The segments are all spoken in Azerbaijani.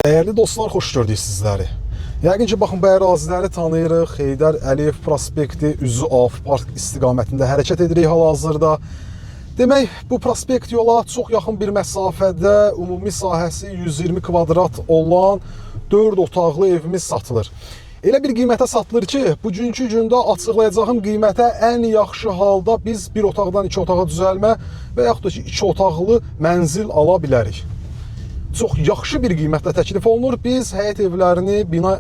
Dəyərli dostlar, xoş gördük sizləri. Yəqin ki, baxın, bu əraziləri tanıyırıq. Heydər Əliyev prospekti üzü Av Park istiqamətində hərəkət edirik hal-hazırda. Demək, bu prospekt yola çox yaxın bir məsafədə ümumi sahəsi 120 kvadrat olan 4 otaqlı evimiz satılır. Elə bir qiymətə satılır ki, bugünkü gündə açıqlayacağım qiymətə ən yaxşı halda biz bir otaqdan 2 otağa düzəlmə və yaxud da ki, 2 otaqlı mənzil ala bilərik. Çox yaxşı bir qiymətlə təklif olunur. Biz həyət evlərini bina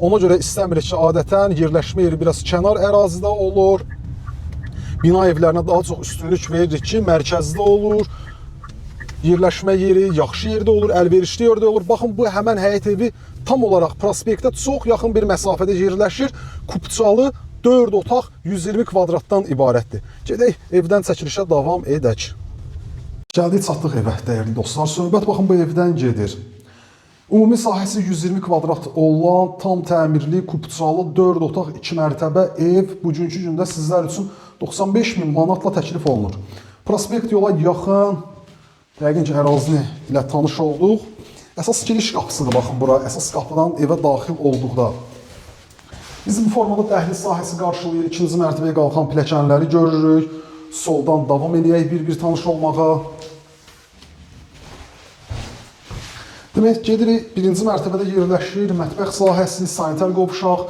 ona görə istəmirik ki, adətən yerləşmə yeri biraz kənar ərazidə olur. Bina evlərinə daha çox üstünlük veririk ki, mərkəzdə olur. Yerləşmə yeri yaxşı yerdə olur, əlverişli yerdə olur. Baxın, bu həmən həyət evi tam olaraq prospektə çox yaxın bir məsafədə yerləşir. Kupçalı 4 otaq 120 kvadratdan ibarətdir. Gedək evdən çəkilişə davam edək. Gəldik, çatdıq evə, dəyərli dostlar. Söhbət baxın bu evdən gedir. Ümumi sahəsi 120 kvadrat olan tam təmirli, kupçalı 4 otaq 2 mərtəbə ev bugünkü gündə sizlər üçün 95.000 manatla təklif olunur. Prospekt yola yaxın, yəqin ki, ərazini ilə tanış olduq. Əsas giriş qapısıdır, baxın bura. Əsas qapıdan evə daxil olduqda. Bizim bu formada dəhliz sahəsi qarşılayır. 2-ci mərtəbəyə qalxan pilləkənləri görürük. Soldan davam edək bir-bir tanış olmağa. Demək, gedirik, 1-ci mərtəbədə yerləşir mətbəx sahəsi, sanitar qovşaq,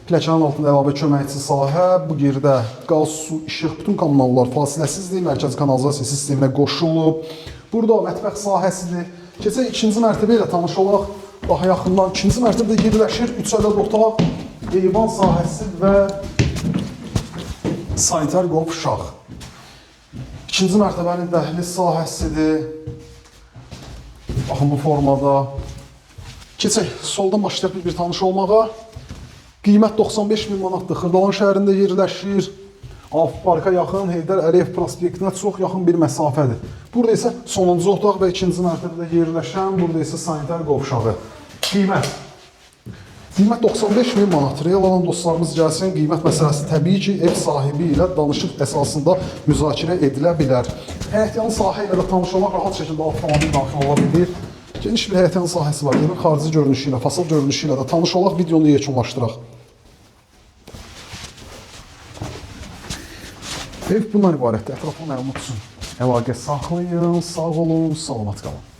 pilləkənin altında əlavə köməkçi sahə. Bu yerdə qaz, su, işıq, bütün kommunallar fasiləsizdir, mərkəzi kanalizasiya sisteminə qoşulub. Burada mətbəx sahəsidir. Keçək 2-ci mərtəbə ilə tanış olaq daha yaxından. 2-ci mərtəbədə yerləşir 3 ədəd otaq, eyvan sahəsi və sanitar qovşaq. 2-ci mərtəbənin dəhliz sahəsidir. Baxın bu formada. Keçək, soldan başlayaq bir tanış olmağa. Qiymət 95.000 manatdır. Xırdalan şəhərində yerləşir. Av Parka yaxın, Heydər Əliyev prospektinə çox yaxın bir məsafədir. Burada isə sonuncu otaq və 2-ci mərtəbədə yerləşən, burada isə sanitar qovşağı. Qiymət 95.000 manat. Real alan dostlarımız gəlsin, qiymət məsələsi təbii ki, ev sahibi ilə danışıq əsasında müzakirə edilə bilər. Həyətyanı sahə ilə də tanış olmaq rahat şəkildə avtomobil daxil ola bilir. Geniş bir həyətyanı sahəsi var. Evin xarici görünüşü ilə, fasad görünüşü ilə də tanış olaq, videonu yekunlaşdıraq. Ev bundan ibarətdir. Ətraflı məlumat üçün əlaqə saxlayın, sağ olun, salamat qalın.